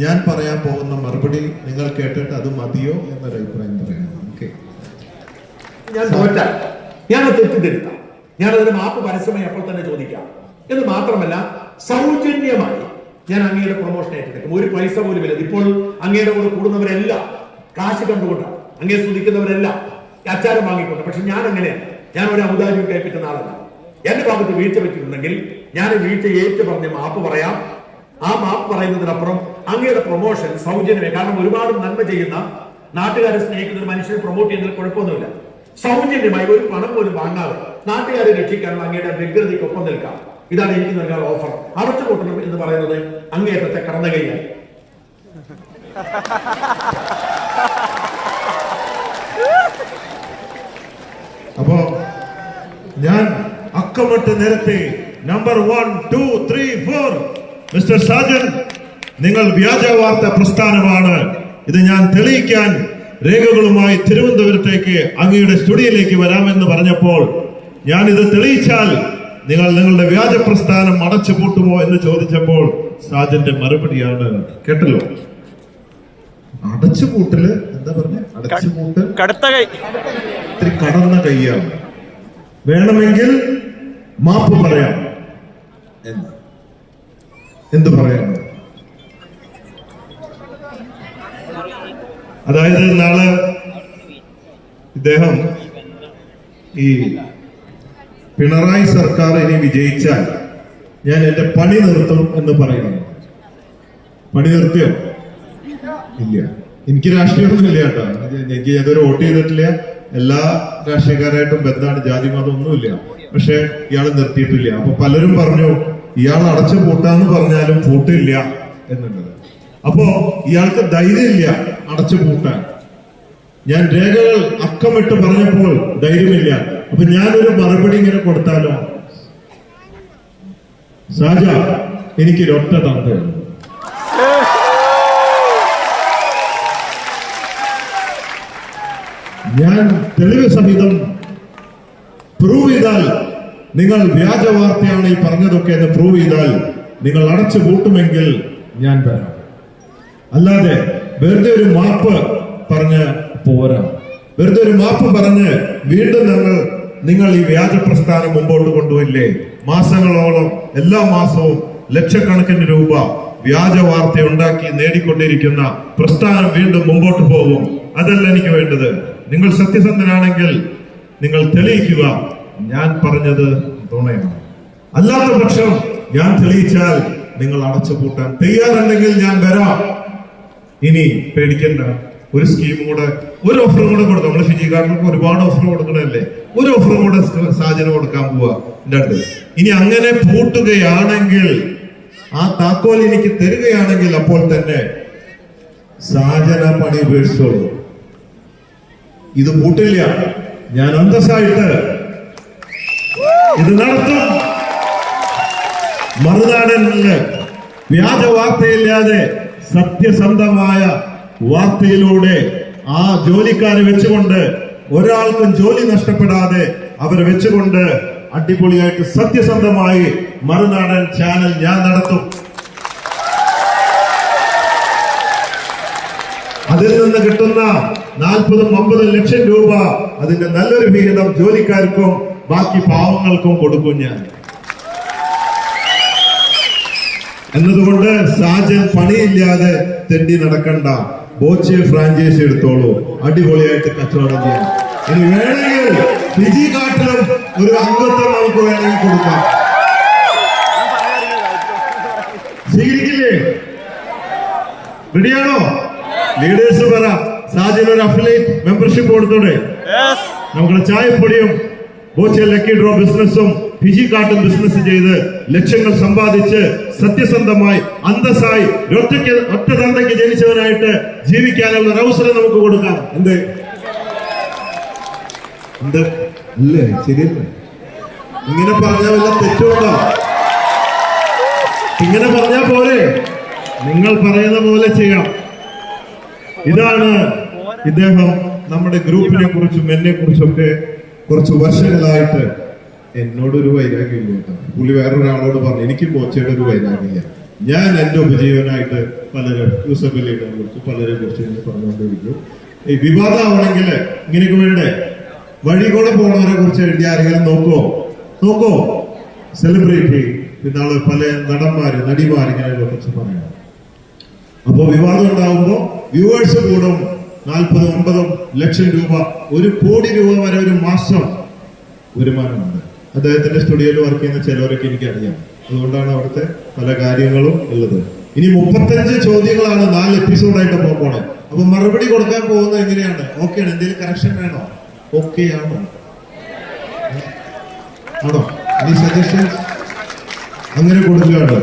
ഞാൻ പറയാൻ പോകുന്ന മറുപടി നിങ്ങൾ കേട്ടിട്ട് അത് മതിയോ എന്നൊരു അഭിപ്രായം പറയാം. ഓക്കെ, ഞാൻ തോറ്റാൽ ഞാൻ തെറ്റിദ്ധരിക്കാം, ഞാനതിന് മാപ്പ് പരസ്യമായി അപ്പോൾ തന്നെ ചോദിക്കാം. എന്ന് മാത്രമല്ല, സൗജന്യമായി ഞാൻ അങ്ങയുടെ പ്രൊമോഷൻ ഏറ്റെടുക്കും. ഒരു പൈസ പോലും ഇല്ല. ഇപ്പോൾ അങ്ങയുടെ കൂടെ കൂടുന്നവരെല്ലാം കാശ് കണ്ടുകൊണ്ടാണ്, അങ്ങയെ സ്തുതിക്കുന്നവരെല്ലാം അച്ചാരം വാങ്ങിക്കൊണ്ട്. പക്ഷെ ഞാൻ അങ്ങനെയല്ല. ഞാൻ ഒരു ഔദാര്യം കേൾപ്പിക്കുന്ന ആളല്ല. എന്റെ ഭാഗത്ത് വീഴ്ച വെച്ചിട്ടുണ്ടെങ്കിൽ ഞാൻ വീഴ്ച ഏറ്റു പറഞ്ഞ് മാപ്പ് പറയാം. ആ മാപ്പ് പറയുന്നതിനപ്പുറം അങ്ങയുടെ പ്രൊമോഷൻ സൗജന്യമേ. കാരണം ഒരുപാട് നന്മ ചെയ്യുന്ന, നാട്ടുകാരെ സ്നേഹിക്കുന്ന ഒരു മനുഷ്യനെ പ്രൊമോട്ട് ചെയ്യുന്നതിൽ കുഴപ്പമൊന്നുമില്ല. സൗജന്യമായി ഒരു പണം പോലും വാങ്ങാതെ നാട്ടുകാരെ രക്ഷിക്കാനുള്ള അങ്ങയുടെ വ്യഗ്രതയ്ക്കൊപ്പം നിൽക്കാം. ഇതാണ് എനിക്ക് നൽകാൻ ഓഫർ. അടച്ചുപൂട്ടണം എന്ന് പറയുന്നത് അങ്ങേയറ്റത്തെ കടന്നുകൈയാണ്. അപ്പോ ഞാൻ അക്കമിട്ട് നിരത്തി നമ്പർ 1, 2, 3, 4. മിസ്റ്റർ സാജൻ, നിങ്ങൾ വ്യാജ വാർത്ത പ്രസ്ഥാനമാണ്. ഇത് ഞാൻ തെളിയിക്കാൻ രേഖകളുമായി തിരുവനന്തപുരത്തേക്ക് അങ്ങയുടെ സ്റ്റുഡിയോയിലേക്ക് വരാമെന്ന് പറഞ്ഞപ്പോൾ, ഞാൻ ഇത് തെളിയിച്ചാൽ നിങ്ങൾ നിങ്ങളുടെ വ്യാജ പ്രസ്ഥാനം അടച്ചു പൂട്ടുമോ എന്ന് ചോദിച്ചപ്പോൾ സാജന്റെ മറുപടിയാണ് കേട്ടല്ലോ. അടച്ചുപൂട്ടല് എന്താ പറഞ്ഞ? അടച്ചുപൂട്ടൽ ഇത്തിരി കടന്ന കൈയാണ്. വേണമെങ്കിൽ മാപ്പ് പറയാം. എന്ത് പറയാം? അതായത് നാളെ ഇദ്ദേഹം ഈ പിണറായി സർക്കാർ ഇനി വിജയിച്ചാൽ ഞാൻ എന്റെ പണി നിർത്തും എന്ന് പറയുന്നു. പണി നിർത്തിയോ? ഇല്ല. എനിക്ക് രാഷ്ട്രീയമൊന്നും ഇല്ല കേട്ടോ. എനിക്ക് ഏതൊരു വോട്ട് ചെയ്തിട്ടില്ല. എല്ലാ രാഷ്ട്രീയക്കാരായിട്ടും ബന്ധമാണ്, ജാതി മതം ഒന്നുമില്ല. പക്ഷെ ഇയാൾ നിർത്തിയിട്ടില്ല. അപ്പൊ പലരും പറഞ്ഞു ഇയാൾ അടച്ചു പൂട്ടാന്ന് പറഞ്ഞാലും പൂട്ടില്ല എന്നുള്ളത്. അപ്പോ ഇയാൾക്ക് ധൈര്യമില്ല അടച്ചു പൂട്ടാൻ. ഞാൻ രേഖകൾ അക്കമിട്ട് പറഞ്ഞപ്പോൾ ധൈര്യമില്ല. അപ്പൊ ഞാനൊരു മറുപടി ഇങ്ങനെ കൊടുത്താലോ? സാജ, എനിക്കൊരൊറ്റ തന്തയുണ്ട്. ഞാൻ തെളിവ് സഹിതം പ്രൂവ് ചെയ്താൽ, നിങ്ങൾ വ്യാജ വാർത്തയാണ് ഈ പറഞ്ഞതൊക്കെ എന്ന് പ്രൂവ് ചെയ്താൽ നിങ്ങൾ അടച്ചു പൂട്ടുമെങ്കിൽ ഞാൻ വരാം. അല്ലാതെ വെറുതെ ഒരു മാപ്പ് പറഞ്ഞ് പോരാ. വെറുതെ ഒരു മാപ്പ് പറഞ്ഞ് വീണ്ടും നിങ്ങൾ ഈ വ്യാജ പ്രസ്ഥാനം മുമ്പോട്ട് കൊണ്ടുപോയില്ലേ? മാസങ്ങളോളം എല്ലാ മാസവും ലക്ഷക്കണക്കിന് രൂപ വ്യാജ വാർത്ത ഉണ്ടാക്കി നേടിക്കൊണ്ടിരിക്കുന്ന പ്രസ്ഥാനം വീണ്ടും മുമ്പോട്ട് പോകും. അതല്ല എനിക്ക് വേണ്ടത്. നിങ്ങൾ സത്യസന്ധനാണെങ്കിൽ നിങ്ങൾ തെളിയിക്കുക ഞാൻ പറഞ്ഞത് നുണയാണ്. അല്ലാത്ത പക്ഷം ഞാൻ തെളിയിച്ചാൽ നിങ്ങൾ അടച്ചു പൂട്ടാൻ തയ്യാറുണ്ടെങ്കിൽ ഞാൻ വരാം. ഇനി പേടിക്കണ്ട. ഒരു സ്കീം കൂടെ, ഒരു ഓഫർ കൂടെ കൊടുക്കാം. നമ്മള് ഫിജിക്കാർക്ക് ഒരുപാട് ഓഫർ കൊടുക്കണല്ലേ. ഒരു ഓഫർ കൂടെ സാജന് കൊടുക്കാൻ പോവാ എന്റെ അടുത്ത്. ഇനി അങ്ങനെ പൂട്ടുകയാണെങ്കിൽ, ആ താക്കോൽ എനിക്ക് തരികയാണെങ്കിൽ, അപ്പോൾ തന്നെ സാജന പണി ഉപേക്ഷിച്ചോളൂ. ഇത് പൂട്ടില്ല. ഞാൻ അന്തസ്സായിട്ട് ഇത് നടത്തും. മറുനാടനില് വ്യാജ വാർത്തയില്ലാതെ സത്യസന്ധമായ വാർത്തയിലൂടെ ആ ജോലിക്കാരെ വെച്ചുകൊണ്ട്, ഒരാൾക്കും ജോലി നഷ്ടപ്പെടാതെ അവരെ വെച്ചുകൊണ്ട് അടിപൊളിയായിട്ട് സത്യസന്ധമായി മറുനാടൻ ചാനൽ ഞാൻ നടത്തും. അതിൽ നിന്ന് കിട്ടുന്ന 40-50 ലക്ഷം രൂപ അതിന്റെ നല്ലൊരു വിഹിതം ജോലിക്കാർക്കും ബാക്കി പാവങ്ങൾക്കും കൊടുക്കും ഞാൻ. എന്നതുകൊണ്ട് സാജൻ പണിയില്ലാതെ തെണ്ടി നടക്കണ്ട. ബോച്ചെ ഫ്രാഞ്ചൈസി എടുത്തോളൂ. അടിപൊളിയായിട്ട് കച്ചവടം ചെയ്യാം. ഇനി വേണമെങ്കിൽ ഫിജി കാട്ടിലും ഒരു അംഗത്വം നമുക്ക് വേണമെങ്കിൽ കൊടുക്കാം. സ്വീകരിക്കില്ലേ? റെഡിയാണോ? ലീഡേഴ്സ് പറ. സാജൻ ഒരു അഫിലിയേറ്റ് മെമ്പർഷിപ്പ് കൊടുത്തോടെ. നമ്മുടെ ചായപ്പൊടിയും ബോച്ചെ ലക്കി ഡ്രോ ബിസിനസ്സും ഫിജി കാട്ടും ബിസിനസ് ചെയ്ത് ലക്ഷങ്ങൾ സമ്പാദിച്ച് സത്യസന്ധമായി അന്തസ്സായി ഒറ്റ തന്തയ്ക്ക് ജനിച്ചവനായിട്ട് ജീവിക്കാനുള്ള ഒരു അവസരം നമുക്ക് കൊടുക്കാം. എന്ത് അല്ലേ? ശരിയല്ലേ? ഇങ്ങനെ പറഞ്ഞാൽ വല്ല തെറ്റുണ്ടോ? ഇങ്ങനെ പറഞ്ഞാൽ പോലെ നിങ്ങൾ പറയുന്ന പോലെ ചെയ്യാം. ഇതാണ് ഇദ്ദേഹം നമ്മുടെ ഗ്രൂപ്പിനെ കുറിച്ചും എന്നെ കുറിച്ചൊക്കെ കുറച്ച് വർഷങ്ങളായിട്ട് എന്നോടൊരു വൈരാഗ്യമില്ല കേട്ടോ. പുള്ളി വേറൊരാളോട് പറഞ്ഞു എനിക്ക് ബോച്ചയുടെ ഒരു വൈരാഗ്യമില്ല. ഞാൻ എന്റെ ഉപജീവനായിട്ട് പലരും യൂസഫലിനെ കുറിച്ച് പലരെ കുറിച്ച് ഇങ്ങനെ പറഞ്ഞുകൊണ്ടിരിക്കും. ഈ വിവാദമാണെങ്കിൽ ഇങ്ങനെയൊക്കെ വേണ്ടേ? വഴി കൂടെ പോണവരെ കുറിച്ച് എഴുതി ആരെങ്കിലും നോക്കോ സെലിബ്രിറ്റി പിന്നാള് പല നടന്മാര് നടിമാര് ഇങ്ങനെ കുറിച്ച് പറയണം. അപ്പോ വിവാദം ഉണ്ടാവുമ്പോ വ്യൂവേഴ്സ് കൂടും. 40-50 ലക്ഷം രൂപ, 1 കോടി രൂപ വരെ ഒരു മാസം വരുമാനമുണ്ട്. അദ്ദേഹത്തിന്റെ സ്റ്റുഡിയോയിൽ വർക്ക് ചെയ്യുന്ന ചിലവരൊക്കെ എനിക്കറിയാം. അതുകൊണ്ടാണ് അവിടുത്തെ പല കാര്യങ്ങളും ഉള്ളത്. ഇനി 35 ചോദ്യങ്ങളാണ് 4 എപ്പിസോഡായിട്ട് പോകണേ. അപ്പൊ മറുപടി കൊടുക്കാൻ പോകുന്നത് എങ്ങനെയാണ്? ഓക്കെയാണ്? എന്തെങ്കിലും കറക്ഷൻ വേണോ? ഓക്കെ ആണോ? ഇനി സജഷൻസ് അങ്ങനെ കൊടുക്കുകയാണ്.